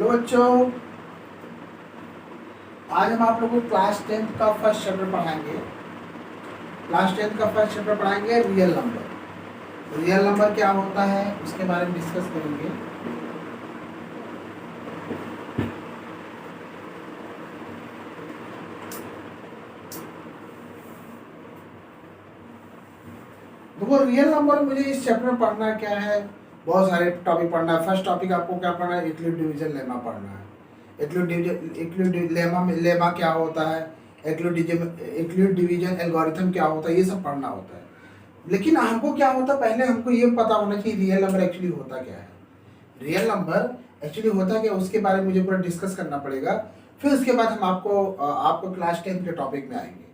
Hello बच्चों, आज हम आप लोगों को क्लास 10th का फर्स्ट चैप्टर पढ़ाएंगे। क्लास 10th का फर्स्ट चैप्टर पढ़ाएंगे रियल नंबर। रियल नंबर क्या होता है उसके बारे में डिस्कस करेंगे। देखो, रियल नंबर मुझे इस चैप्टर में पढ़ना क्या है, बहुत सारे टॉपिक पढ़ना है। फर्स्ट टॉपिक आपको क्या पढ़ना है, यूक्लिड डिवीजन लेमा पढ़ना है। यूक्लिड लेमा क्या होता है, यूक्लिड डिवीजन एल्गोरिथम क्या होता है, ये सब पढ़ना होता है। लेकिन हमको क्या होता है, पहले हमको ये पता होना चाहिए रियल नंबर एक्चुअली होता क्या है। रियल नंबर एक्चुअली होता क्या, उसके बारे में मुझे पूरा डिस्कस करना पड़ेगा। फिर उसके बाद हम आपको क्लास 10 के टॉपिक में आएंगे।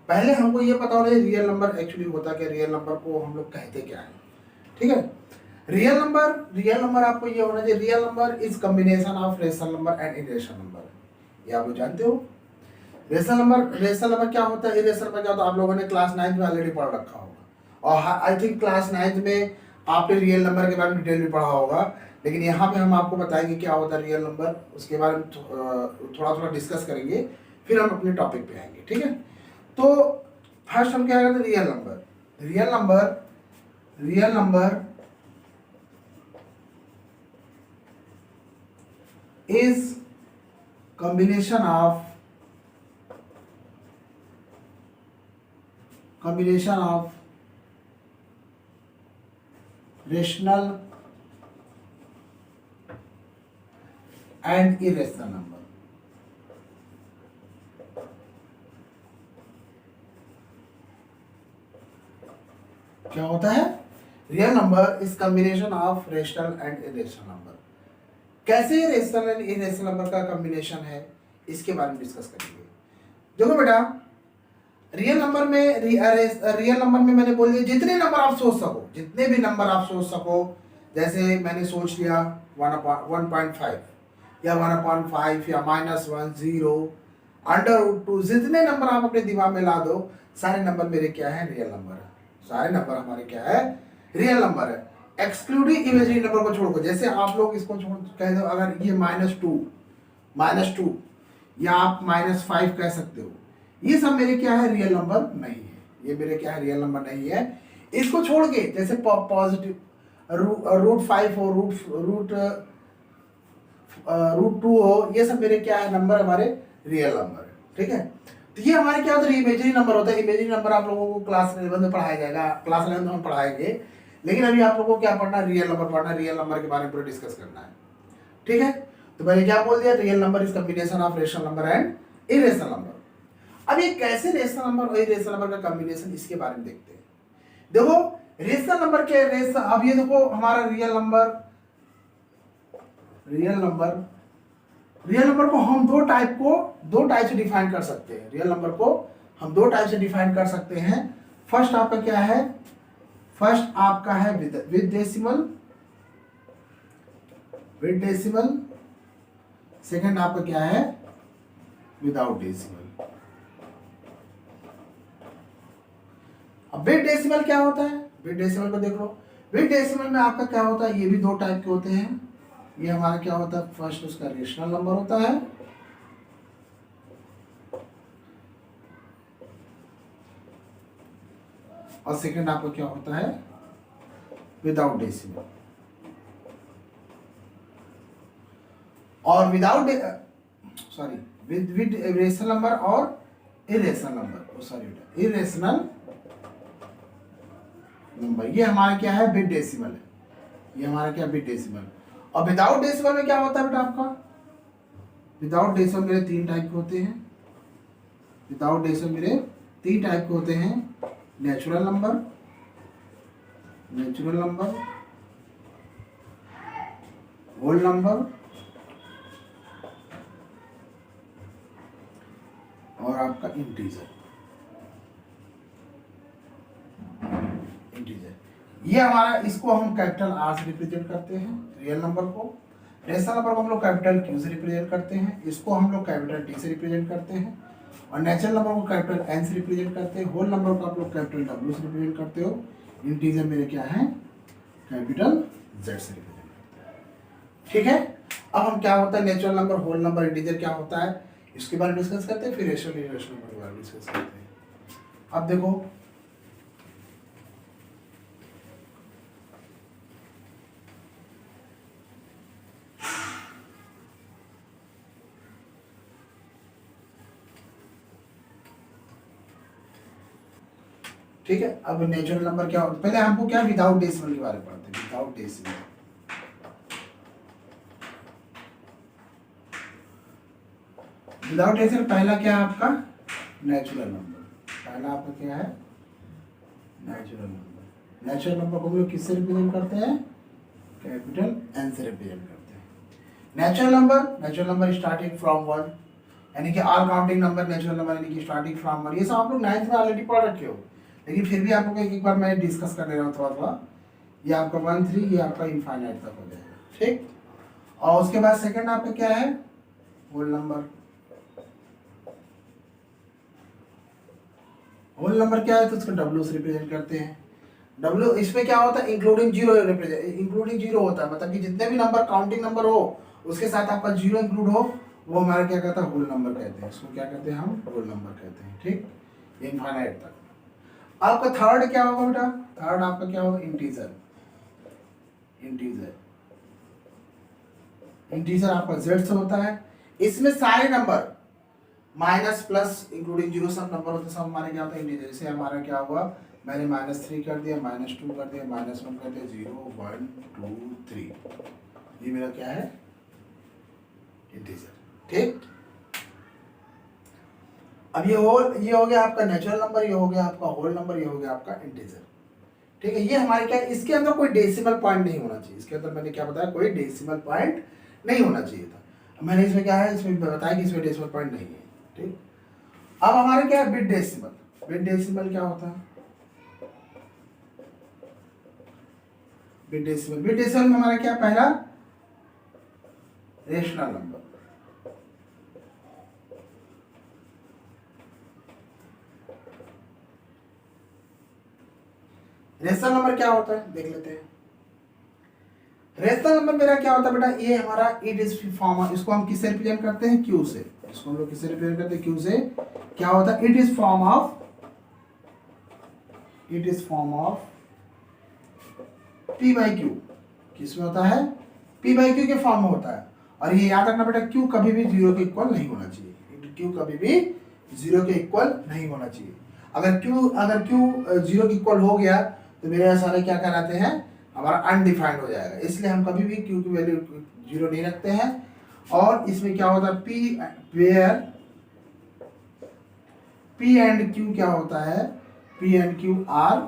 पहले हमको ये पता होना चाहिए रियल नंबर एक्चुअली होता क्या, रियल नंबर को हम लोग कहते क्या है। ठीक है, रियल नंबर आपको ये होना चाहिए, real number is combination of rational number and irrational number. ये आप लोग जानते हो। रेशनल नंबर क्या होता है, इरेशनल नंबर क्या होता है, आप लोगों ने क्लास 9 में ऑलरेडी पढ़ रखा होगा। और आई थिंक क्लास 9 में आपने रियल नंबर के बारे में डिटेल में पढ़ा होगा। लेकिन यहाँ पे हम आपको बताएंगे क्या होता है रियल नंबर, उसके बारे में थोड़ा थोड़ा डिस्कस करेंगे, फिर हम अपने टॉपिक पे आएंगे। ठीक है, तो फर्स्ट हम क्या करते हैं, real number is combination of rational and irrational number। क्या होता है, real number is combination of rational and irrational number. कैसे रेशनल एंड इरेशनल नंबर का कॉम्बिनेशन है, इसके बारे में डिस्कस करेंगे। देखो बेटा, रियल नंबर में मैंने बोल दिया जितने नंबर आप सोच सको, जितने भी नंबर आप सोच सको। जैसे मैंने सोच लिया 1.5 या 1/5 या -1 0 √2, जितने नंबर आप अपने दिमाग में ला दो, सारे नंबर मेरे क्या है, रियल नंबर है। सारे नंबर हमारे क्या है, रियल नंबर है, एक्सक्लूडिंग इमेजिनरी नंबर को छोड़कर। जैसे आप लोग इसको छोड़ कह दो, अगर ये -2 या आप -5 कह सकते हो, ये सब मेरे क्या है, रियल नंबर नहीं है। ये मेरे क्या है, रियल नंबर नहीं है। इसको छोड़ के जैसे पॉजिटिव √5 हो, √2 हो, ये सब मेरे क्या है, नंबर हमारे रियल नंबर है। ठीक है, तो ये हमारे क्या होता है, इमेजिनरी नंबर होता है। इमेजिनरी नंबर आप लोगों को क्लास 11 में पढ़ाया जाएगा, क्लास 11 में हम पढ़ाएंगे। लेकिन अभी आप लोगों को क्या पढ़ना, रियल नंबर पढ़ना, रियल नंबर के बारे में पूरा डिस्कस करना है। ठीक है, तो मैंने क्या बोल दिया, real number is combination of rational number and irrational number. अब ये कैसे रेशनल नंबर और इरेशनल नंबर का कॉम्बिनेशन, इसके बारे में देखते हैं। देखो, रेशनल नंबर के अब ये देखो हमारा रियल नंबर को हम दो टाइप से डिफाइन कर सकते हैं। रियल नंबर को हम दो टाइप से डिफाइन कर सकते हैं। फर्स्ट आपका क्या है, फर्स्ट आपका है विद डेसिमल, सेकंड आपका क्या है, विदाउट डेसिमल। अब विद डेसिमल क्या होता है, विद डेसिमल को देख लो। विद डेसिमल में आपका क्या होता है, ये भी दो टाइप के होते हैं। ये हमारा क्या होता है, फर्स्ट उसका रेशनल नंबर होता है, और सेकंड आपका क्या होता है, विदाउट डेसिमल। और विद रेशनल नंबर और इरेशनल नंबर, ये हमारा क्या है, विद डेसिमल है। ये हमारा क्या, विद डेसिमल। और विदाउट डेसिमल में क्या होता है बेटा आपका, विदाउट डेसिमल मेरे तीन टाइप के होते हैं। विदाउट डेसिमल मेरे तीन टाइप के होते हैं, नेचुरल नंबर, होल नंबर, और आपका इंटीजर। ये हमारा, इसको हम कैपिटल R से रिप्रेजेंट करते हैं रियल नंबर को। रेशनल नंबर को हम लोग कैपिटल Q से रिप्रेजेंट करते हैं, इसको हम लोग कैपिटल T से रिप्रेजेंट करते हैं। और नेचुरल नंबर को कैपिटल N से रिप्रेजेंट करते हैं। होल नंबर को आप लोग कैपिटल W से रिप्रेजेंट करते हो। इंटीजर मेरे क्या है, कैपिटल Z से रिप्रेजेंट करते हैं। ठीक है, अब हम क्या होता है natural number, whole number, integer क्या होता है इसके बारे में डिस्कस करते हैं, फिर रेशनल इरेशनल नंबर के बारे में डिस्कस करते हैं। अब देखो ठीक है, अब नेचुरल नंबर क्या होता है, पहले हमको क्या विदाउट डेसिमल के बारे में पढ़ते हैं। विदाउट डेसिमल, विदाउट डेसिमल पहला क्या है आपका नेचुरल नंबर। पहला आपका क्या है नेचुरल नंबर। नेचुरल नंबर को हम लोग किससे रिप्रेजेंट करते हैं, कैपिटल एन से रिप्रेजेंट करते हैं। नेचुरल नंबर स्टार्टिंग फ्रॉम 1, यानी कि all counting number natural number यानी कि स्टार्टिंग फ्रॉम 1, ये सब आप लोग 9th में ऑलरेडी पढ़ रखे हो, लेकिन फिर भी आपको एक बार मैं डिस्कस कर ले रहा हूँ थोड़ा थोड़ा। ये आपका 1 3 ये आपका इनफाइनाइट तक हो जाएगा, ठीक। और उसके बाद सेकंड आपका क्या है होल नंबर। होल नंबर क्या है तो उसको डब्ल्यू से रिप्रेजेंट करते हैं। डब्ल्यू इसमें क्या होता है including zero represent, including zero होता है, मतलब कि जितने भी नंबर काउंटिंग नंबर हो उसके साथ आपका जीरो इंक्लूड हो वो हमारा क्या कहता है होल नंबर कहते हैं। इसको क्या कहते हैं हम होल नंबर कहते हैं, ठीक, इनफाइनाइट तक। आपका थर्ड क्या होगा बेटा, थर्ड आपका क्या होगा इंटीजर। इंटीजर इंटीजर आपका जेड से होता है। इसमें सारे number minus plus including zero सब नंबर होते हैं, सब हमारे क्या होता है इंटीजर। जैसे हमारा क्या हुआ मैंने -3 कर दिया, -2 कर दिया, -1 कर दिया, 0 1 2 3, ये मेरा क्या है इंटीजर, ठीक। अब ये हो गया आपका नेचुरल नंबर, ये हो गया आपका होल नंबर, ये हो गया आपका इंटीजर, ठीक है। ये हमारे क्या इसके अंदर कोई डेसिमल पॉइंट नहीं होना चाहिए। इसके अंदर मैंने क्या बताया कोई डेसिमल पॉइंट नहीं होना चाहिए था। मैंने इसमें क्या है इसमें बताया कि इसमें डेसिमल पॉइंट नहीं है, ठीक। अब हमारे क्या है बिट डेसिमल। बिट डेसिमल क्या होता है, बिट डेसिमल। बिट डेसिमल में हमारा क्या पहला रेशनल नंबर। रेशनल नंबर क्या होता है देख लेते हैं। रेशनल नंबर मेरा क्या होता है बेटा, ये हमारा इट इज फॉर्म, इसको हम किससे रिप्रेजेंट करते हैं क्यू से। इसको हम लोग किससे रिप्रेजेंट करते हैं क्यू से। क्या होता है it is form of, it is form of P by Q. किसमें होता है पी बाई क्यू के फॉर्म में होता है। और ये याद रखना बेटा क्यू कभी भी जीरो के इक्वल नहीं होना चाहिए। क्यू कभी भी जीरो के इक्वल नहीं होना चाहिए। अगर क्यू जीरो के इक्वल हो गया तो मेरे सारे क्या कहलाते हैं हमारा अनडिफाइंड हो जाएगा। इसलिए हम कभी भी क्यू की वैल्यू जीरो नहीं रखते हैं। और इसमें क्या होता है p where p and q क्या होता है, p and q are,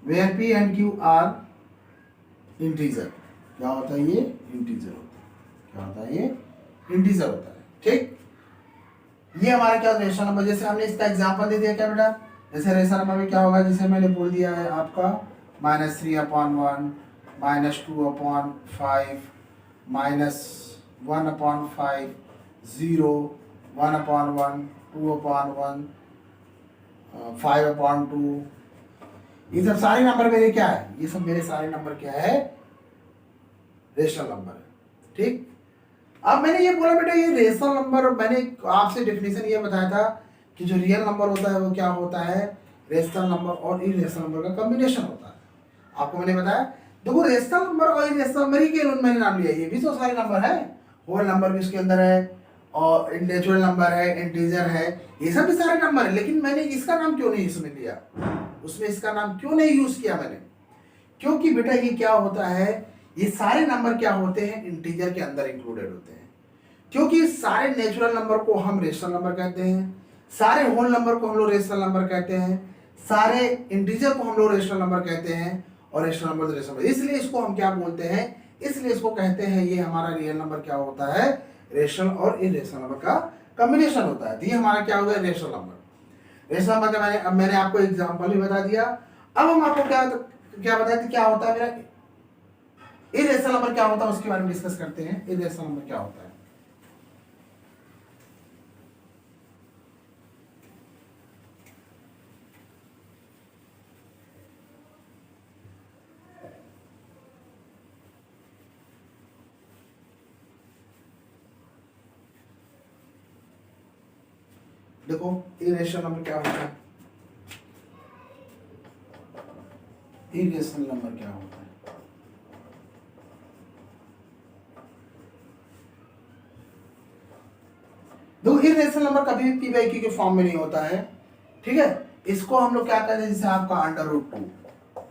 where p and q are integer. क्या होता है ये इंटीजर होता है। क्या होता है ये इंटीजर होता है, ठीक। ये हमारा क्या रेशनल नंबर। जैसे हमने इसका एग्जांपल दे दिया क्या बेटा, जैसे रेशनल नंबर में क्या होगा, जैसे मैंने बोल दिया है आपका -3/1, -2/5, -1/5, 0, 1/1, 2/1, 5/2। ये सब सारे नंबर मेरे क्या है, ये सब मेरे सारे नंबर क्या है रेशनल नंबर है, ठीक। अब मैंने ये बोला बेटा ये रेशनल नंबर, मैंने आपसे डेफिनेशन ये बताया था कि जो रियल नंबर होता है वो क्या होता है रेशनल नंबर और इरेशनल नंबर का कॉम्बिनेशन होता है। आपको मैंने बताया देखो रेशनल नंबर और इरेशनल नंबर ही के मैंने नाम लिया, ये भी तो सारे नंबर है, होल नंबर भी उसके अंदर है और नेचुरल नंबर है, इंटीजर है, ये सब भी सारे नंबर है। लेकिन मैंने इसका नाम क्यों नहीं इसमें लिया, उसमें इसका नाम क्यों नहीं यूज किया मैंने, क्योंकि बेटा ये क्या होता है ये सारे नंबर क्या होते हैं इंटीजर के अंदर इंक्लूडेड होते हैं। क्योंकि सारे नेचुरल नंबर को हम रेशनल नंबर कहते हैं, सारे होल नंबर को हम लोग रेशनल नंबर कहते हैं, सारे इंटीजर को हम लोग रेशनल नंबर कहते हैं और रेशनल नंबर तो रेशनल नंबर, इसलिए इसको हम क्या बोलते हैं, इसलिए इसको कहते हैं ये हमारा रियल नंबर क्या होता है रेशनल और इरेशनल नंबर का कॉम्बिनेशन होता है। ये हमारा क्या होगा रेशनल नंबर। रेशनल नंबर का मैंने आपको एग्जांपल भी बता दिया। अब हम आपको क्या बताते क्या होता है मेरा इरेशनल नंबर क्या होता है उसके बारे में डिस्कस करते हैं। इरेशनल नंबर क्या होता है, देखो इरेशनल नंबर क्या होता है, इरेशनल नंबर क्या होता है, देखो इरेशनल नंबर कभी भी पी बाई क्यू के फॉर्म में नहीं होता है, ठीक है। इसको हम लोग क्या कहते हैं, जैसे आपका √2,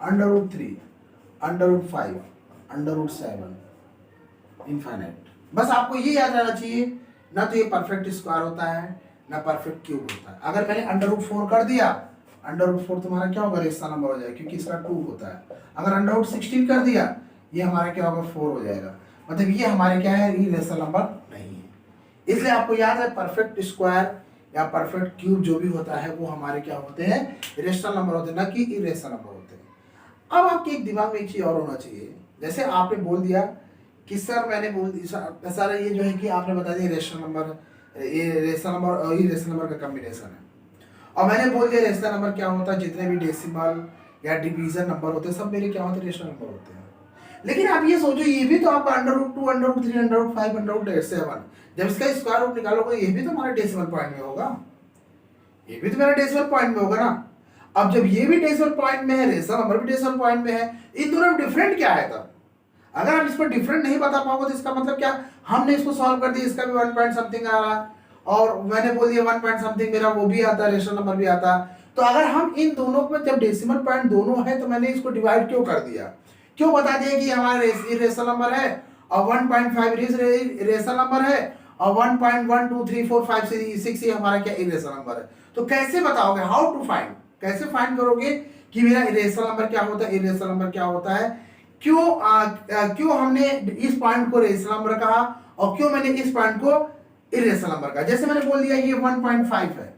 √3, √5, √7, इनफाइनाइट। बस आपको ये याद रहना चाहिए, ना तो ये परफेक्ट स्क्वायर होता है ना परफेक्ट क्यूब होता है। अगर मैंने √4 कर दिया, √4 तुम्हारा क्या होगा, रेशनल नंबर हो जाएगा क्योंकि इसका 2 होता है। अगर √16 कर दिया, ये हमारा क्या होगा, 4 हो जाएगा। मतलब ये हमारे क्या है, रेशनल नंबर नहीं है। इसलिए आपको याद है परफेक्ट स्क्वायर या परफेक्ट क्यूब जो भी होता है वो हमारे क्या होते हैं, रेशनल नंबर होते हैं, ना कि इरेशनल नंबर होते हैं। अब आपके एक दिमाग में एक चीज और होना चाहिए, जैसे आपने बोल दिया कि सर मैंने बोल दिया सर ये जो है कि आपने बता दिया रेशनल नंबर, ये रेशनल नंबर और इरेशनल नंबर का कॉम्बिनेशन है। और मैंने बोल दिया रेशनल नंबर क्या होता है, जितने भी डेसिमल या डिवीजन नंबर होते हैं सब मेरे क्या होते हैं, रेशनल नंबर होते हैं। लेकिन आप ये सोचो, ये भी तो आपका √2, √3, √5, √7, जब इसका स्क्वायर रूट निकालोगे ये भी तो हमारा डेसिमल पॉइंट में होगा, ये भी तो मेरा डेसिमल पॉइंट में होगा ना। अब जब ये भी डेसिमल पॉइंट में है, रेशनल नंबर भी डेसिमल पॉइंट में है, इन दोनों में डिफरेंट क्या है तब? अगर आप इसको डिफरेंट नहीं बता पाओगे तो इसका मतलब क्या, हमने इसको सॉल्व कर दिया, इसका भी 1 पॉइंट समथिंग आ रहा और मैंने बोल दिया 1 पॉइंट समथिंग मेरा वो भी आता, रेशनल नंबर भी आता। तो अगर हम इन दोनों में जब डेसिमल पॉइंट दोनों है तो मैंने इसको डिवाइड क्यों कर दिया, क्यों बता दिया कि हमारा रेशनल नंबर है और 1.5 रेशनल नंबर है और 1.1 2 3 4 5 6 ये हमारा क्या इरेशनल नंबर है। तो कैसे बताओगे, हाउ टू फाइंड, कैसे फाइंड करोगे कि मेरा इरेशनल नंबर क्या होता है, इरेशनल नंबर क्या होता है, क्यों हमने इस पॉइंट को रेशनल नंबर कहा और क्यों मैंने इस पॉइंट को इरेशनल नंबर कहा। जैसे मैंने बोल दिया ये 1.5 है,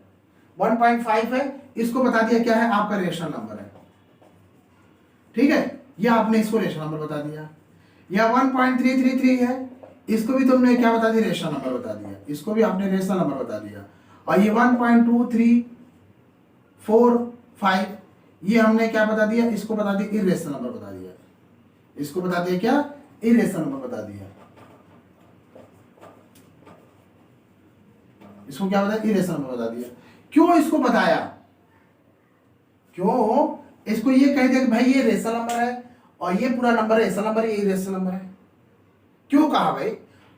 1.5 है, इसको बता दिया क्या है, आपका रेशनल नंबर है, ठीक है, ये आपने इसको रेशनल नंबर बता दिया। या 1.333 है, इसको भी तुमने क्या बता दिया, रेशनल नंबर बता दिया, इसको भी आपने रेशनल नंबर बता दिया। और ये 1.2345 ये हमने क्या बता दिया, इसको बता दिया इरेशनल नंबर बता दिया, इसको बता दिया क्या, इरेशनल नंबर बता दिया, इसको क्या बताया, इरेशनल नंबर बता दिया। क्यों इसको बताया, क्यों इसको ये कह दिया कि भाई ये रेशनल नंबर है और ये पूरा नंबर रेशनल नंबर है, ये इरेशनल नंबर है। क्यों कहा भाई,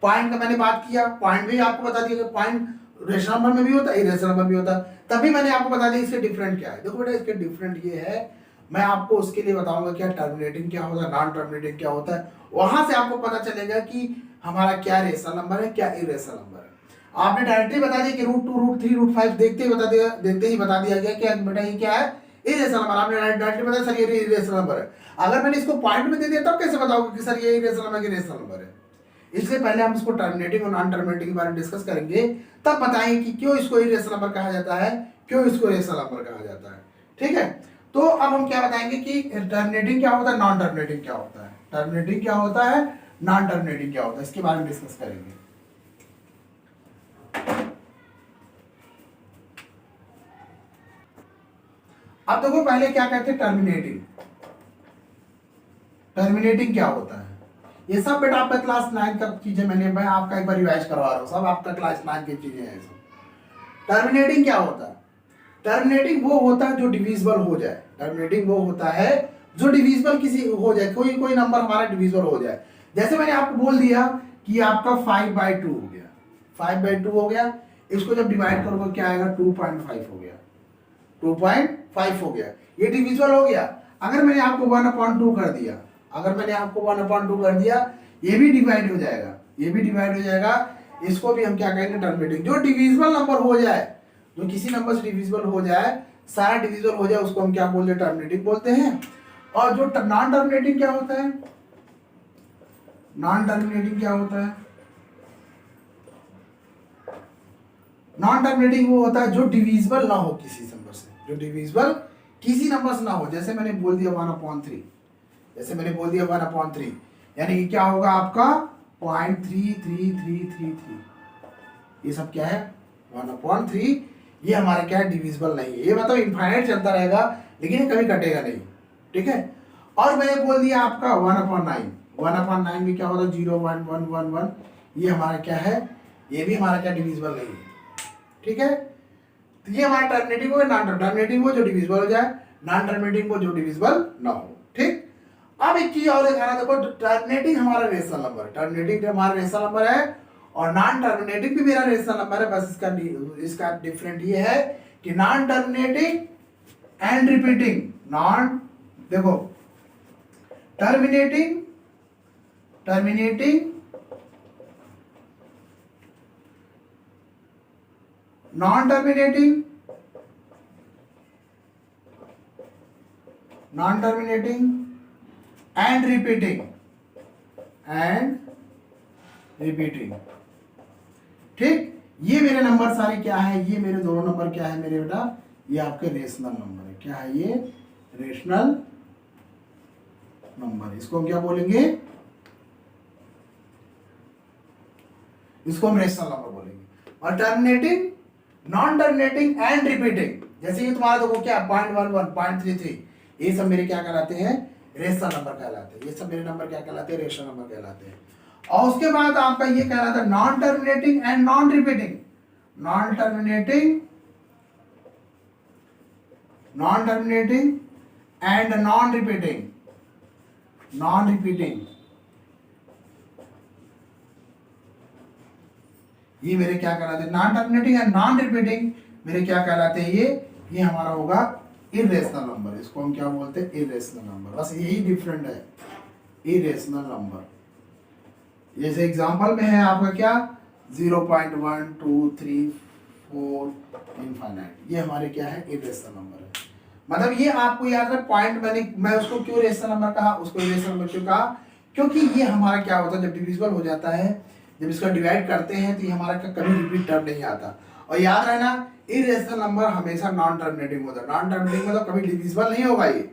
पॉइंट का मैंने बात किया, पॉइंट भी आपको बता दिया कि पॉइंट रेशनल नंबर में भी होता है, इरेशनल नंबर भी होता है, तभी मैंने आपको बता दिया इसके डिफरेंट क्या है। देखो बेटा इसके डिफरेंट ये है, मैं आपको उसके लिए बताऊंगा क्या टर्मिनेटिंग क्या होता है, नॉन टर्मिनेटिंग क्या होता है, वहां से आपको पता चलेगा कि हमारा क्या रेशनल नंबर है, क्या इरेशनल नंबर है। आपने डायरेक्टली बता दिया कि √2, √3, √5 देखते ही बता दिया गया कि बेटा ये क्या है, इरेशनल नंबर। आपने डायरेक्टली बताया सर ये इरेशनल नंबर है। अगर मैंने इसको पॉइंट में दे दिया तब कैसे बताओगे कि सर ये इरेशनल नंबर, इरेशनल नंबर है। इसलिए पहले हम इसको टर्मिनेटिंग और नॉन टर्मिनेटिंग के बारे में डिस्कस करेंगे, तब बताएंगे कि क्यों इसको इरेशनल नंबर कहा जाता है, क्यों इसको रेशनल नंबर कहा जाता है, ठीक है। तो अब हम क्या बताएंगे कि टर्मिनेटिंग क्या होता है, नॉन टर्मिनेटिंग क्या होता है, टर्मिनेटिंग क्या होता है, नॉन टर्मिनेटिंग क्या होता है, इसके बारे में डिस्कस करेंगे। अब देखो पहले क्या कहते हैं, टर्मिनेटिंग। टर्मिनेटिंग क्या होता है, ये सब बेटा आपका क्लास 9 का चीजें, मैं आपका एक बार रिवाइज करवा रहा हूँ, सब आपका क्लास 9 की चीजें हैं सब। टर्मिनेटिंग क्या होता है, टर्मिनेटिंग वो होता है जो डिविजिबल हो जाए, टर्मिनेटिंग वो होता है जो डिविजिबल किसी हो जाए, कोई नंबर हमारा डिविजिबल हो जाए। जैसे मैंने आपको बोल दिया कि आपका 5/2 हो गया, 5/2 हो गया, इसको जब डिवाइड करोगे क्या आएगा, 2.5 हो गया, 2.5 हो गया, ये डिविजिबल हो गया। अगर मैंने आपको 1/2 कर दिया, अगर मैंने आपको 1/2 कर दिया, ये भी डिवाइड हो जाएगा, ये भी डिवाइड हो जाएगा, इसको भी हम क्या कहेंगे, टर्मिनेटिंग। जो डिविजिबल नंबर हो जाए, जो किसी नंबर से डिविजिबल हो जाए, सारा डिविजिबल हो जाए, उसको हम क्या बोलते हैं, टर्मिनेटिंग बोलते हैं। और जो नॉन टर्मिनेटिंग क्या होता है, नॉन टर्मिनेटिंग क्या होता है, नॉन टर्मिनेटिंग वो होता है जो डिविजिबल ना हो किसी नंबर से, जो डिविजिबल किसी नंबर से ना हो। जैसे मैंने बोल दिया 1/3, जैसे मैंने बोल दिया 1/3, यानी कि क्या होगा आपका 0.33333, ये सब क्या है, 1/3, ये हमारा क्या है, डिविजिबल नहीं है। ये मतलब इनफाइनाइट चलता रहेगा लेकिन ये कभी कटेगा नहीं, ठीक है। और मैंने बोल दिया आपका 1/9, 1/9 में क्या होता है, 0.111, ये हमारा क्या है, ये भी हमारा क्या डिविजिबल नहीं है, ठीक है। तो ये हमारा टर्मिनेटिंग हो, नॉन टर्मिनेटिंग हो जो डिविजिबल हो जाए, नॉन टर्मिनेटिंग हो जो डिविजिबल ना हो। ठीक, अब एक चीज और दिखाना, देखो टर्मिनेटिंग हमारा रेशनल नंबर है, टर्मिनेटिंग हमारा रेशनल नंबर है और नॉन टर्मिनेटिंग भी मेरा रेशनल नंबर है। बस इसका डिफरेंट ये है कि non terminating and repeating, non देखो terminating non terminating and repeating ठीक, ये मेरे नंबर सारे क्या है, ये मेरे दोनों नंबर क्या है मेरे बेटा, ये आपके रेशनल नंबर है। क्या है ये, रेशनल नंबर। इसको हम क्या बोलेंगे, इसको हम रेशनल नंबर बोलेंगे। और terminating, non terminating and repeating, जैसे ये तुम्हारा देखो क्या 0.11 0.33, ये सब मेरे क्या कहलाते हैं, रेशनल नंबर कहलाते हैं। ये सब मेरे नंबर क्या कहलाते हैं, रेशनल नंबर कहलाते हैं। और उसके बाद आपका ये कहलाता है non terminating and non repeating, non terminating and non repeating, ये मेरे क्या कहलाते हैं, non terminating and non repeating मेरे क्या कहलाते हैं, ये हमारा होगा इरेशनल नंबर। इसको हम क्या बोलते हैं, इरेशनल नंबर। बस यही डिफरेंट है, इरेशनल नंबर। जैसे एग्जांपल में है आपका क्या 0.1 2 3 4 इनफाइनाइट, ये हमारे क्या है, इरेशनल नंबर है। मतलब ये आपको याद है पॉइंट, मैं उसको क्यों रेशनल नंबर कहा, उसको रेशनल नंबर क्यों कहा, क्योंकि ये हमारा क्या होता है जब डिविजिबल हो जाता है, जब इसका डिवाइड करते हैं तो ये हमारा कभी रिपीट टर्म नहीं आता। और याद रहना इरेशनल नंबर हमेशा नॉन टर्मिनेटिंग होता है, नॉन टर्मिनेटिंग मतलब कभी डिविजिबल नहीं होगा ये,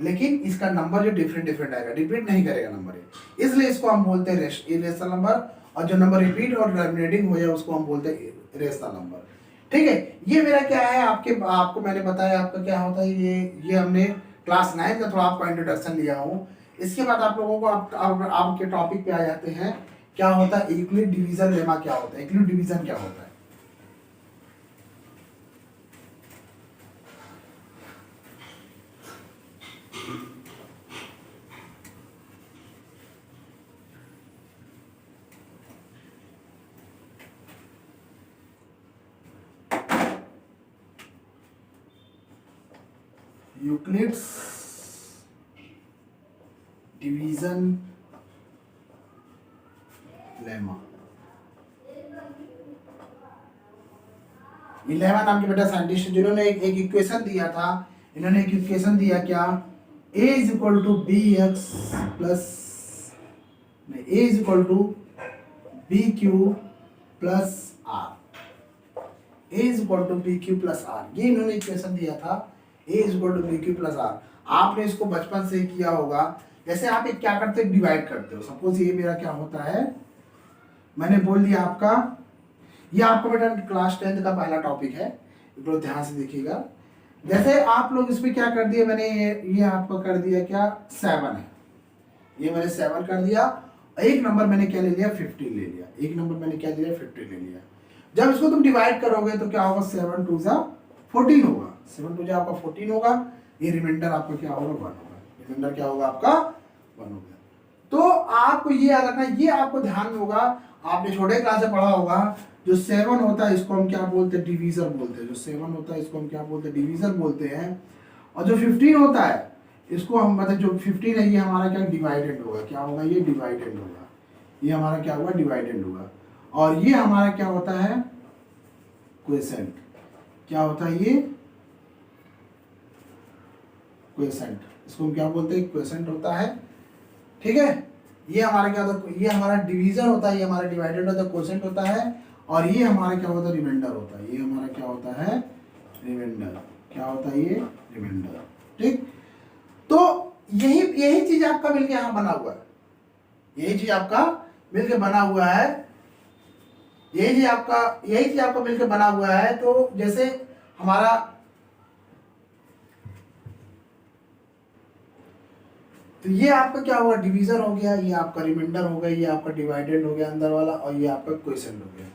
लेकिन इसका नंबर जो डिफरेंट आएगा, रिपीट नहीं करेगा नंबर ये, इसलिए इसको हम बोलते हैं इरेशनल नंबर। और जो नंबर रिपीट और टर्मिनेटिंग हो जाए उसको हम बोलते हैं रेशनल नंबर। ठीक है, ये मेरा क्या है, आपको मैंने बताया आपका क्या होता है, ये हमने क्लास 9 का थोड़ा आपका इंट्रोडक्शन लिया हूँ। इसके बाद आप लोगों को आपके टॉपिक पे आ जाते हैं, क्या होता है यूक्लिड डिवीजन लेमा क्या होता है, यूक्लिड डिवीजन क्या होता है। यूक्लिड्स डिवीजन लेमा, ये लेमा नाम के बेटा साइंटिस्ट जिन्होंने एक इक्वेशन दिया था, इन्होंने एक इक्वेशन दिया क्या, a is equal to b x plus a is equal to B Q plus r, a is equal to B Q plus r, ये इन्होंने इक्वेशन दिया था a is equal to B Q plus r. आपने इसको बचपन से किया होगा, जैसे आप एक क्या करते हो, डिवाइड करते हो। सपोज ये मेरा क्या होता है, मैंने बोल दिया आपका, ये आपका बेटा क्लास 10 का पहला टॉपिक है, एक लोग ध्यान से देखिएगा। जैसे आप लोग इसमें क्या कर दिए, मैंने ये आपको कर दिया क्या 7 है, ये मैंने 7 कर दिया, एक नंबर मैंने क्या ले लिया 15 ले लिया, एक नंबर मैंने क्या लिया 15 ले लिया। जब इसको तुम डिवाइड करोगे तो क्या होगा, 7 2 जा 14 होगा, 7 2 जा आपका 14 होगा, ये रिमाइंडर आपका क्या होगा 1 होगा, रिमाइंडर क्या होगा आपका 1 होगा। तो आपको ये याद रखना, ये आपको ध्यान में होगा, आपने छोटे क्लास से पढ़ा होगा, जो 7 होता है इसको हम क्या बोलते हैं, डिवीजर बोलते हैं। जो 7 होता है इसको हम क्या बोलते हैं, डिवीजर बोलते हैं। और जो 15 होता है इसको हम मतलब जो 15 है ये हमारा क्या डिवाइडेड होगा, क्या होगा ये डिवाइडेड होगा, ये हमारा क्या होगा डिवाइडेड होगा। और ये हमारा क्या होता है क्वोशेंट, क्या होता है ये क्वोशेंट, इसको हम क्या बोलते हैं क्वोशेंट होता है। ठीक है, ये हमारा क्या होता है, ये हमारा डिवीजन होता है, ये हमारा डिवाइडेड होता है, क्वोशेंट होता है। और ये हमारा क्या होता है रिमाइंडर होता है, ये हमारा क्या होता है रिमाइंडर, क्या होता है ये रिमाइंडर। ठीक, तो यही चीज आपका मिलके यहाँ बना हुआ है, यही चीज आपका मिलके बना हुआ है, यही चीज आपका मिलके बना हुआ है। तो जैसे हमारा तो ये आपका क्या होगा डिवीजन हो गया, ये आपका रिमाइंडर हो गया, ये आपका डिवाइडेड हो गया अंदर वाला, और ये आपका क्वोशेंट हो गया।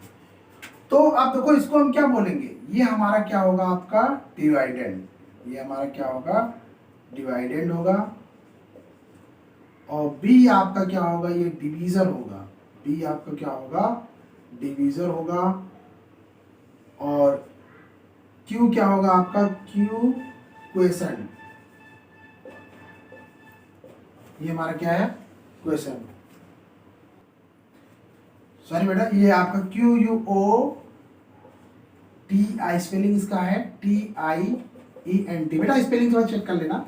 तो अब देखो इसको हम क्या बोलेंगे, ये हमारा क्या होगा आपका डिवाइडेंड, ये हमारा क्या होगा डिवाइडेंड होगा, और बी आपका क्या होगा ये डिवीजर होगा, बी आपका क्या होगा डिवीजर होगा, और क्यू क्या होगा आपका क्यू क्वेशन, ये हमारा क्या है क्वेश्चन, सॉरी बेटा ये आपका Q U O T I spelling इसका है T I E N T, बेटा स्पेलिंग थोड़ा चेक कर लेना,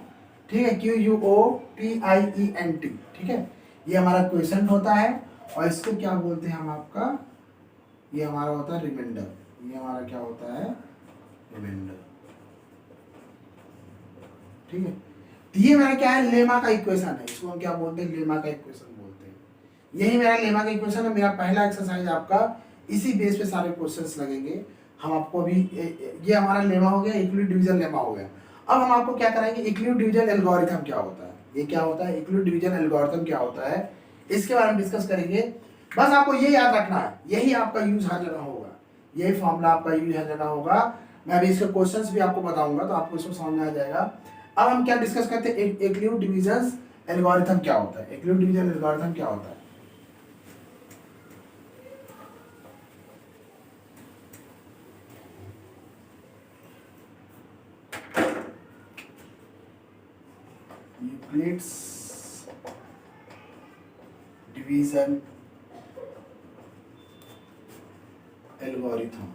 ठीक है, Q U O T I E N T, ठीक है, ये हमारा क्वेश्चन होता है, और इसको क्या बोलते हैं हम आपका, ये हमारा होता है रिमाइंडर, ये हमारा क्या होता है रिमाइंडर, ठीक है। तो ये मेरा क्या है लेमा का इक्वेशन है, इसको हम क्या बोलते हैं लेमा का इक्वेशन बोलते हैं, यही मेरा लेमा का इक्वेशन है। मेरा पहला एक्सरसाइज आपका इसी बेस पे सारे क्वेश्चंस लगेंगे, हम आपको अभी ये हमारा लेमा हो गया, इक्विलिब्रियम डिवीजन लेमा हो गया। अब हम आपको क्या कराएंगे इक्विलिब्रियम डिवीजन एल्गोरिथम क्या होता है, ये क्या होता है इक्विलिब्रियम डिवीजन एल्गोरिथम क्या होता है, इसके बारे में डिस्कस करेंगे। बस आपको ये याद रखना है, यही आपका यूज हर जगह होगा, यही फॉर्मूला आपका यूज हर जगह होगा। मैं अभी इसके क्वेश्चंस भी आपको बताऊंगा तो आपको इसमें समझ में आ जाएगा। अब हम क्या डिस्कस करते हैं इक्विलिब्रियम डिवीजन एल्गोरिथम क्या होता है, इक्विलिब्रियम डिवीजन एल्गोरिथम क्या होता है। यूक्लिड्स डिवीजन एल्गोरिथम,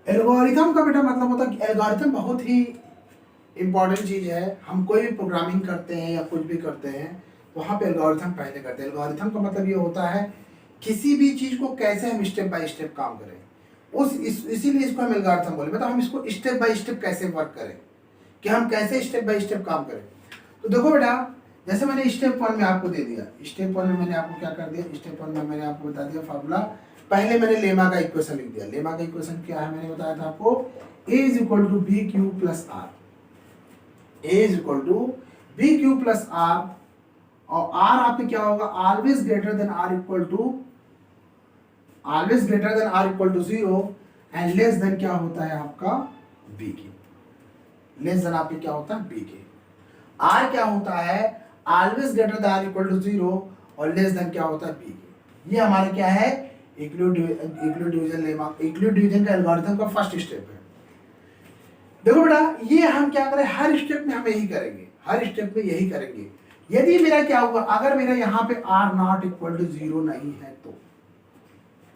एल्गोरिथम का बेटा मतलब होता है एल्गोरिथम बहुत ही इंपॉर्टेंट चीज है। हम कोई भी प्रोग्रामिंग करते हैं या कुछ भी करते हैं वहां पे एल्गोरिथम पहले करते हैं। एल्गोरिथम का मतलब ये होता है किसी भी चीज को कैसे हम स्टेप बाय स्टेप काम करें, इसीलिए इसको हम एल्गोरिथम बोले, मतलब हम इसको स्टेप बाय स्टेप कैसे वर्क करें, कि हम कैसे स्टेप बाय स्टेप काम करें। तो देखो बेटा जैसे मैंने स्टेप 1 में आपको दे दिया, स्टेप 1 में मैंने आपको क्या कर दिया, स्टेप 1 में मैंने आपको बता दिया फार्मूला, पहले मैंने लेमा का इक्वेशन लिख दिया। लेमा का इक्वेशन क्या है मैंने बताया था आपको, a is equal to B Q plus r, a is equal to B Q plus r, और r आपके क्या होगा always greater than r equal to, always greater than r equal to 0 and less than क्या होता है आपका b के, less than आपके क्या होता है b के। r क्या होता है always greater than r equal to 0 और लेस देन क्या होता है b के। ये हमारा क्या है equilibrium division lemma, equilibrium division का एल्गोरिथम का फर्स्ट स्टेप है। देखो बेटा ये हम क्या करें हर स्टेप में हम यही करेंगे, हर स्टेप में यही करेंगे। यदि मेरा क्या हुआ अगर मेरा यहाँ पे r नॉट इक्वल टू 0 नहीं है, तो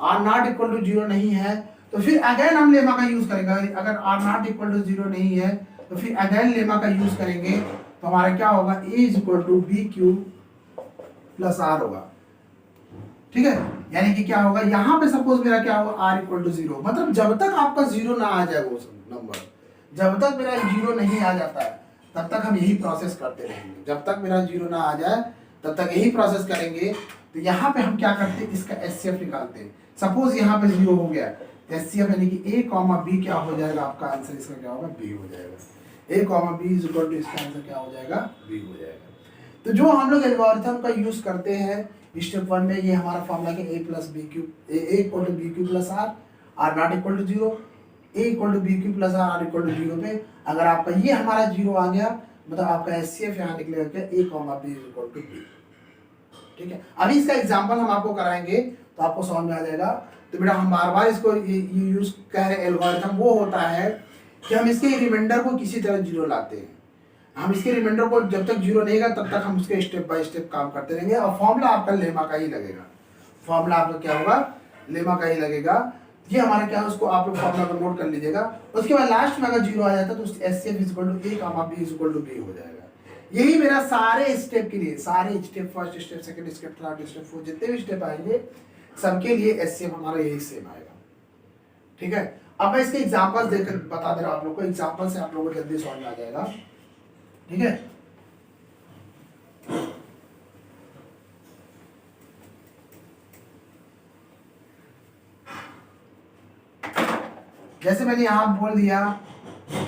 r नॉट इक्वल टू 0 नहीं है तो फिर अगेन हम लेमा का यूज करेंगे। अगर r नॉट इक्वल टू 0 नहीं है तो फिर अगेन लेमा का यूज करेंगे, तो हमारा क्या होगा a is equal to B Q plus r होगा, ठीक है। यानी कि क्या होगा यहाँ पे सपोज मेरा क्या होगा r इक्वल टू 0, मतलब जब तक आपका 0 ना आ जाए वो नंबर, जब तक मेरा 0 नहीं आ जाता है तब तक हम यही प्रोसेस करते रहेंगे, जब तक मेरा 0 ना आ जाए तब तक यही प्रोसेस करेंगे। तो यहाँ पे हम क्या करते हैं इसका एचसीएफ निकालते हैं। सपोज यहाँ पे 0 हो गया, एचसीएफ यानी कि a कॉमा b क्या हो जाएगा, आपका आंसर इसका क्या होगा b हो जाएगा। a comma b is equal to इसका आंसर क्या हो जाएगा b हो जाएगा। तो जो हम लोग एल्गोरिथम का यूज करते हैं स्टेप 1 में, ये हमारा फॉर्मूला है a plus b q, a equal to B Q plus r, r not equal to 0, a equal to B Q plus r, r equal to 0 पे अगर आपका ये हमारा 0 आ गया मतलब आपका एचसीएफ यहाँ निकलेगा क्या a comma b is equal to b, ठीक है। अभी इसका एग्जांपल हम आपको कराएंगे तो आपको समझ में आ जाएगा। तो बेटा हम बार बार इसको यूज कर रहे हैं, एल्गोरिथम वो होता है कि हम इसके रिमाइंडर को किसी तरह 0 लाते हैं। हम इसके रिमाइंडर को जब तक 0 नहीं तब तक हम उसके स्टेप बाय स्टेप काम करते रहेंगे, और फॉर्मूला आपका लेमा का ही लगेगा, फॉर्मूला आपका क्या होगा लेमा का ही लगेगा। ये हमारा क्या है उसको आप लोग फॉर्मूला को नोट कर लीजिएगा। उसके बाद लास्ट में अगर 0 आ जाता है तो HCF is equal to a comma b is equal to b हो जाएगा। यही मेरा सारे स्टेप के लिए, सारे step first step second step third step fourth जितने भी स्टेप आएंगे सबके लिए एचसीएफ हमारा यही सेम आएगा, ठीक है। अब मैं इसके एग्जांपल्स देकर बता दे रहा हूं आप लोग को, एग्जांपल से आप लोगों को जल्दी समझ में आ जाएगा, ठीक है। जैसे मैंने यहां बोल दिया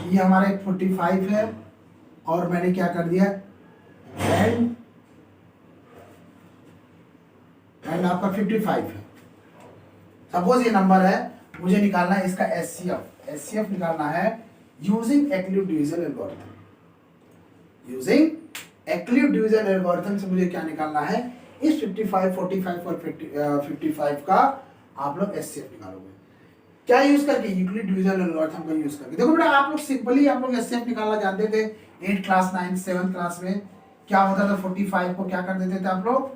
ये हमारा एक 45 है और मैंने क्या कर दिया एंड एंड आपका 55 है। सपोज ये नंबर है, मुझे निकालना है इसका एचसीएफ। एचसीएफ निकालना है using Euclid division algorithm. Using Euclid division algorithm से मुझे क्या निकालना है, इस 55, 45 और 55 का आप लोग एचसीएफ निकालोगे। क्या यूज करके, यूक्लिड डिवीजन एल्गोरिथम का यूज करके। देखो बेटा, आप लोग सिंपली आप लोग एचसीएफ निकालना जानते थे 8 क्लास 9 7 क्लास में। क्या होता था, 45 को क्या कर देते थे आप लोग,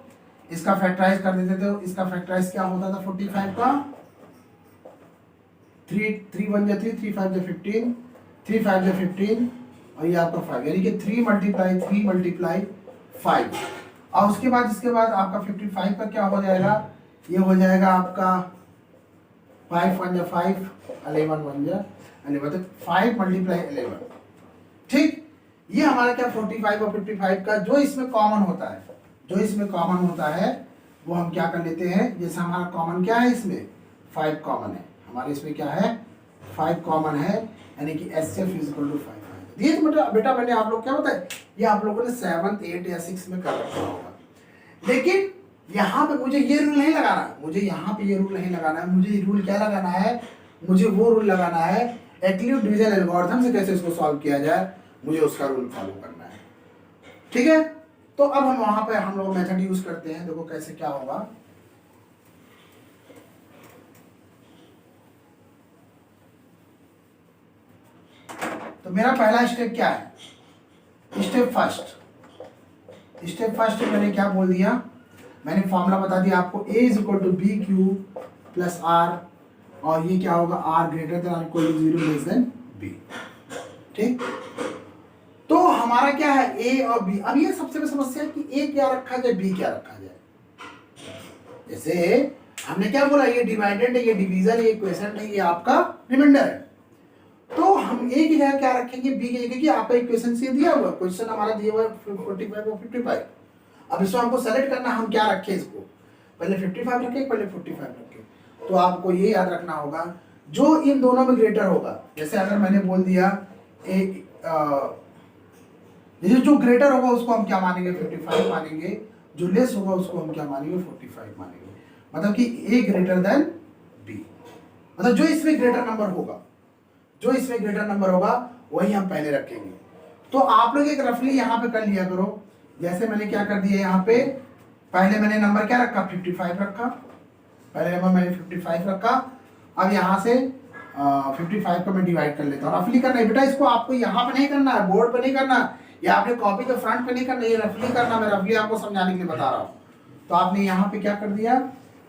इसका फैक्टराइज कर देते थे। इसका फैक्टराइज क्या होता था 45 का, 3 1 जा 3, 3 5 जा 15, 3 5 जा 15 और ये आपका 5, यानी कि 3 मल्टीप्लाई 5। और उसके बाद इसके बाद आपका 55 का क्या हो जाएगा, ये हो जाएगा आपका 5 1 जा 5, 11 1 जा 11, तो 5 मल्टीप्लाई 11। ठीक, ये हमारा क्या 45 और 55 का जो इसमें कॉमन होता है, जो इसमें कॉमन होता है वो हम क्या कर लेते हैं। जैसे हमारा कॉमन क्या है, इसमें 5 कॉमन है, हमारे इसमें क्या है 5 कॉमन है, यानी कि एचसीएफ इज इक्वल टू 5। ये तो बेटा मैंने आप लोग क्या बताया, ये आप लोगों ने 7 8 या 6 में कर रखा होगा। लेकिन यहाँ पे मुझे ये रूल नहीं लगाना, मुझे यहाँ पे ये रूल नहीं लगाना है। मुझे रूल क्या लगाना है, मुझे वो रूल लगाना है एक्लिव डिवीजन एल्गोरिथम से कैसे इसको सॉल्व किया जाए, मुझे उसका रूल फॉलो करना है। ठीक है, तो अब हम वहां पे हम लोग मेथड यूज करते हैं। देखो कैसे क्या होगा। तो मेरा पहला स्टेप क्या है, स्टेप फर्स्ट मैंने क्या बोल दिया, मैंने फॉर्मूला बता दिया आपको, a is equal to B Q plus r, और ये क्या होगा r greater than equal to 0 less than b। ठीक, तो हमारा क्या है a और b। अब ये सबसे बड़ी समस्या है कि a क्या रखा जाए, b क्या रखा जाए। जैसे हमने क्या बोला, ये डिवाइडेड है, ये डिवीजन, ये क्वेश्चन है, ये आपका रिमाइंडर है। तो हम a की जगह क्या रखेंगे, b की जगह, कि आपका इक्वेशन से दिया हुआ क्वेश्चन हमारा दिया हुआ 45 और 55। अब इसको हमको सेलेक्ट करना, हम क्या रखें इसको, पहले 55 रखें, पहले 45 रखें। तो आपको ये याद रखना होगा जो इन दोनों में ग्रेटर होगा। जैसे अगर मैंने बोल दिया जैसे जो ग्रेटर होगा उसको हम क्या मानेंगे 55 मानेंगे, जो लेस होगा उसको हम क्या मानेंगे 45 मानेंगे। मतलब कि a ग्रेटर देन b, मतलब जो इसमें ग्रेटर नंबर होगा, जो इसमें ग्रेटर नंबर होगा वही हम पहले रखेंगे। तो आप लोग एक रफली यहाँ पे कर लिया करो। जैसे मैंने क्या कर दिया यहाँ पे, पहले मैंने नंबर क्या रखा 55 रखा, पहले नंबर मैंने 55 रखा। अब यहाँ से 55 को मैं डिवाइड कर लेता हूँ। रफली करना है बेटा, इसको आपको यहाँ पे नहीं करना है, बोर्ड पे नहीं करना, या आपने कॉपी के फ्रंट पे नहीं करना, ये रफली करना, मैं रफली आपको समझाने के लिए बता रहा हूँ। तो आपने यहाँ पे क्या कर दिया,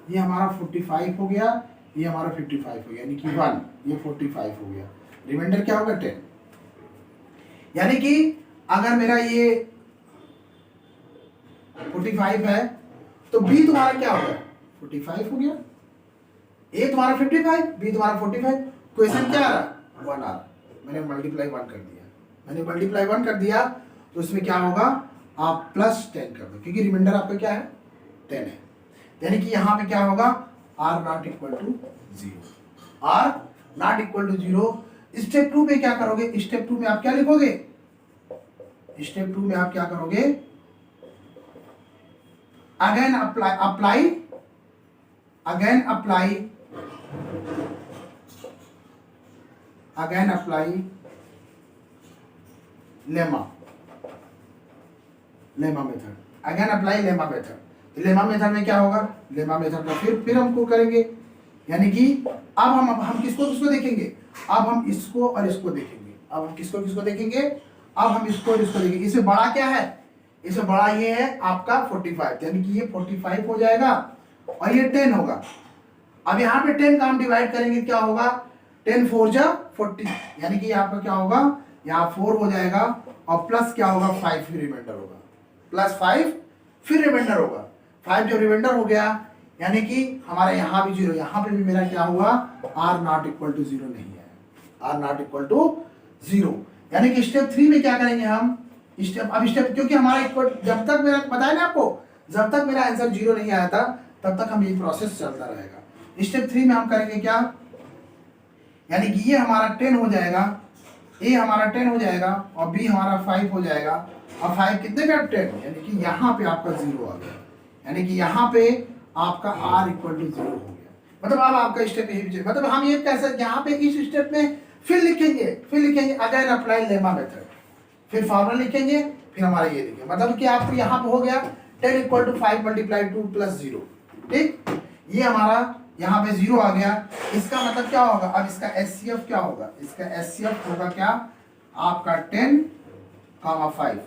ये हमारा 45 हो गया, ये हमारा 55 हो गया, यानी कि 1, ये 45 हो गया, रिमाइंडर क्या होगा 10। यानी कि अगर मेरा ये 45 है तो b तुम्हारा क्या होगा 45 हो गया, a तुम्हारा 55, b तुम्हारा 45। क्वेश्चन क्या आ रहा 1 आ रहा, मैंने मल्टीप्लाई 1 कर दिया, मैंने मल्टीप्लाई 1 कर दिया। तो इसमें क्या होगा, आप प्लस 10 कर दो, क्योंकि रिमाइंडर आपका क्या है 10 है। यानी कि यहाँ पे क्या होगा r not equal to 0, r not equal to 0। Step 2 में क्या करोगे, स्टेप 2 में आप क्या लिखोगे, स्टेप 2 में आप क्या करोगे, again apply lemma method, again apply lemma method. Lemma method में क्या होगा, लेमा मेथड का फिर हमको करेंगे। यानी कि अब हम किसको देखेंगे, अब हम इसको और इसको देखेंगे। अब हम किसको देखेंगे, अब हम इसको और इसको देखेंगे। इससे बड़ा क्या है, इससे बड़ा ये है आपका 45, यानी कि ये 45 हो जाएगा और ये 10 होगा। अब यहाँ पे 10 का हम डिवाइड करेंगे, क्या होगा 10 4 जा 40, यानी कि यहाँ पर क्या होगा, यहाँ 4 हो जाएगा और प्लस क्या होगा 5 फिर रिमाइंडर होगा, प्लस 5 फिर रिमाइंडर होगा। 5 जब रिमाइंडर हो गया यानी कि हमारा यहाँ भी 0, यहाँ पे भी मेरा क्या हुआ r नॉट इक्वल टू 0 नहीं है, r नॉट इक्वल टू 0। यानी कि स्टेप 3 में क्या करेंगे हम, स्टेप क्योंकि हमारा इक्वल, जब तक मेरा बताया ना आपको, जब तक मेरा आंसर 0 नहीं आया था तब तक हम ये प्रोसेस चलता रहेगा। स्टेप 3 में हम करेंगे क्या, यानी कि ये हमारा 10 हो जाएगा, a हमारा 10 हो जाएगा और b हमारा 5 हो जाएगा। और 5 कितने का 10, यानी कि यहाँ पे आपका 0 आ गया, यानी कि यहाँ पे आपका आर इक्वल टू 0 हो गया। मतलब अब आपका स्टेप यही, मतलब हम ये कह सकते यहाँ पे इस स्टेप में फिर लिखेंगे अगेन अप्लाई लेमा मेथड, फिर फॉर्मूला लिखेंगे, फिर हमारा ये लिखेंगे। मतलब कि आपको यहाँ पे हो गया 10 इक्वल टू 5 मल्टीप्लाई 2 प्लस 0। ठीक, ये हमारा यहाँ पे 0 आ गया। इसका मतलब क्या होगा, अब इसका एचसीएफ क्या होगा, इसका एचसीएफ होगा क्या आपका 10, 5,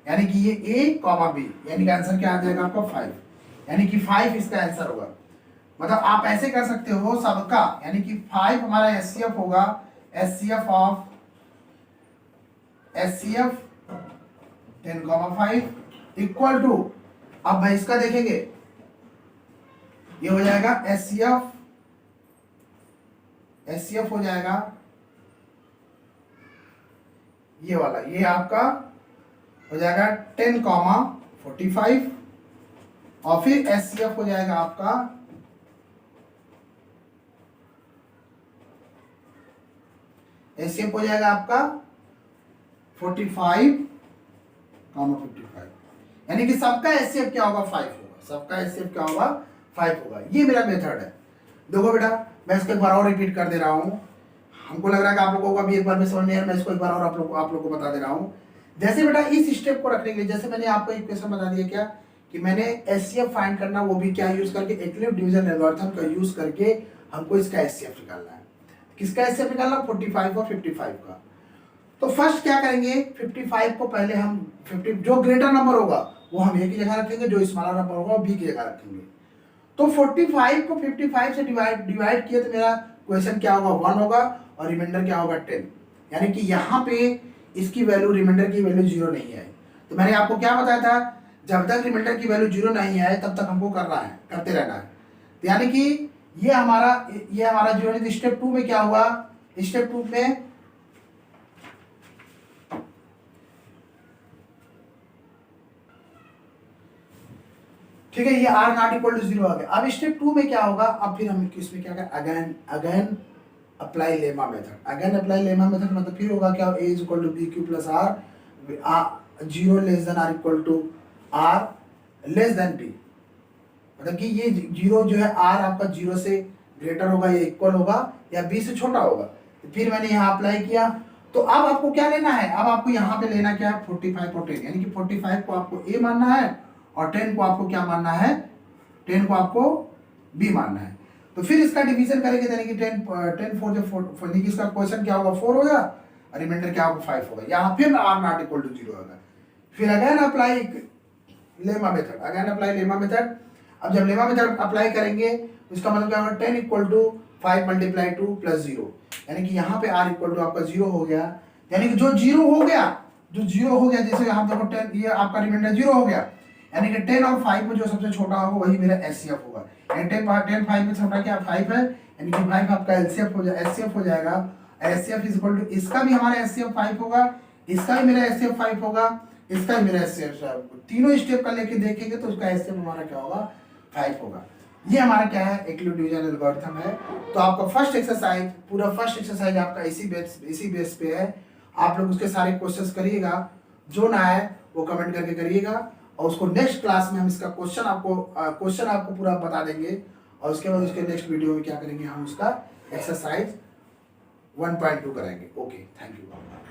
यानी कि ये ए, बी, यानी कि आंसर क्या आ जाएगा आपका 5, यानी कि 5 इसका आंसर होगा। मतलब आप ऐसे कर सकते हो सबका, यानी कि 5 हमारा एचसीएफ होगा, HCF of HCF 10, 5 equal to, अब भाई इसका देखेंगे, ये हो जाएगा एचसीएफ हो जाएगा ये वाला, ये आपका हो जाएगा 10, 45 और फिर एचसीएफ हो जाएगा आपका एचसीएफ हो जाएगा आपका 45, 55, यानी कि सबका एचसीएफ क्या होगा 5 होगा, सबका एचसीएफ क्या होगा 5 होगा। ये मेरा मेथड है। देखो बेटा, मैं इसको एक बार और रिपीट कर दे रहा हूँ, हमको लग रहा है कि आप लोगों को अभी एक बार में समझ नहीं आया, मैं इसको एक बार और आप लोगों को बता दे रहा हूँ। जैसे बेटा इस स्टेप को रखने के लिए, जैसे मैंने आपको एक क्वेश्चन बता दिया क्या कि मैंने एचसीएफ फाइंड करना, वो भी क्या यूज करके, यूक्लिड डिवीजन एल्गोरिथम का यूज करके हमको इसका एचसीएफ निकालना है। किसका एचसीएफ निकालना, 45 और 55 का। तो फर्स्ट क्या करेंगे, 55 को पहले हम 50 जो ग्रेटर नंबर होगा वो हम ए की जगह रखेंगे, जो स्मॉलर नंबर होगा वो बी की जगह रखेंगे। तो 45 को 55 से डिवाइड किया तो मेरा क्वेश्चन क्या होगा 1 होगा और रिमाइंडर क्या होगा 10, यानी कि यहाँ पे इसकी वैल्यू, रिमाइंडर की वैल्यू 0 नहीं है। तो मैंने आपको क्या बताया था, जब तक रिमाइंडर की वैल्यू 0 नहीं आए तब तक हमको करते रहना है। तो यानी कि ये हमारा जो है स्टेप 2 में क्या हुआ, स्टेप 2 में ठीक है, ये आर नॉट इक्वल टू 0 आ गया। अब स्टेप 2 में क्या होगा, अब फिर हम इसमें क्या करें, again apply lemma method. Again apply lemma method मतलब फिर होगा क्या, A is equal to B Q plus R, 0 less than R equal to R less than B. मतलब कि ये 0 जो है आर आपका 0 से ग्रेटर होगा या इक्वल होगा या बी से छोटा होगा। तो फिर मैंने यहाँ अप्लाई किया। तो अब आपको क्या लेना है, अब आपको यहाँ पे लेना क्या है 45 और 10, यानी कि 45 को आपको ए मानना है और 10 को आपको क्या मानना है, 10 को आपको बी मानना है। तो फिर इसका डिवीजन करेंगे, यानी कि 10 4 यानी कि इसका क्वेश्चन क्या होगा 4 होगा और रिमाइंडर क्या होगा 5 होगा। यहाँ फिर आर नॉट इक्वल टू 0 होगा। फिर अगेन अप्लाई लेमा मेथड। अब जब लेमा मेथड अप्लाई करेंगे तो इसका मतलब क्या होगा 10 इक्वल टू 5 मल्टीप्लाई 2 प्लस 0, यानी कि यहाँ पे आर इक्वल टू आपका 0 हो गया। यानी कि जो 0 हो गया, जैसे यहाँ देखो 10, ये आपका रिमाइंडर 0 हो गया, यानी कि 10 और 5 में जो सबसे छोटा होगा वही मेरा एचसीएफ होगा। यानी 10 5 में छोटा क्या 5 है, यानी कि 5 आपका एचसीएफ हो जाएगा। एचसीएफ इज इक्वल टू, इसका भी हमारा एचसीएफ 5 होगा, इसका भी मेरा एचसीएफ 5 होगा, इसका भी मेरा एचसीएफ, तीनों स्टेप का लेके देखेंगे तो उसका एचसीएफ हमारा क्या होगा 5 होगा। ये हमारा क्या है, यूक्लिड डिवीजन एल्गोरिथम है। तो आपका फर्स्ट एक्सरसाइज, पूरा फर्स्ट एक्सरसाइज आपका इसी बेस पे है। आप लोग उसके सारे क्वेश्चंस करिएगा, जो ना है वो कमेंट करके करिएगा और उसको नेक्स्ट क्लास में हम इसका क्वेश्चन आपको पूरा बता देंगे और उसके बाद उसके नेक्स्ट वीडियो में क्या करेंगे, हम उसका एक्सरसाइज 1.2 कराएंगे। Okay, thank you.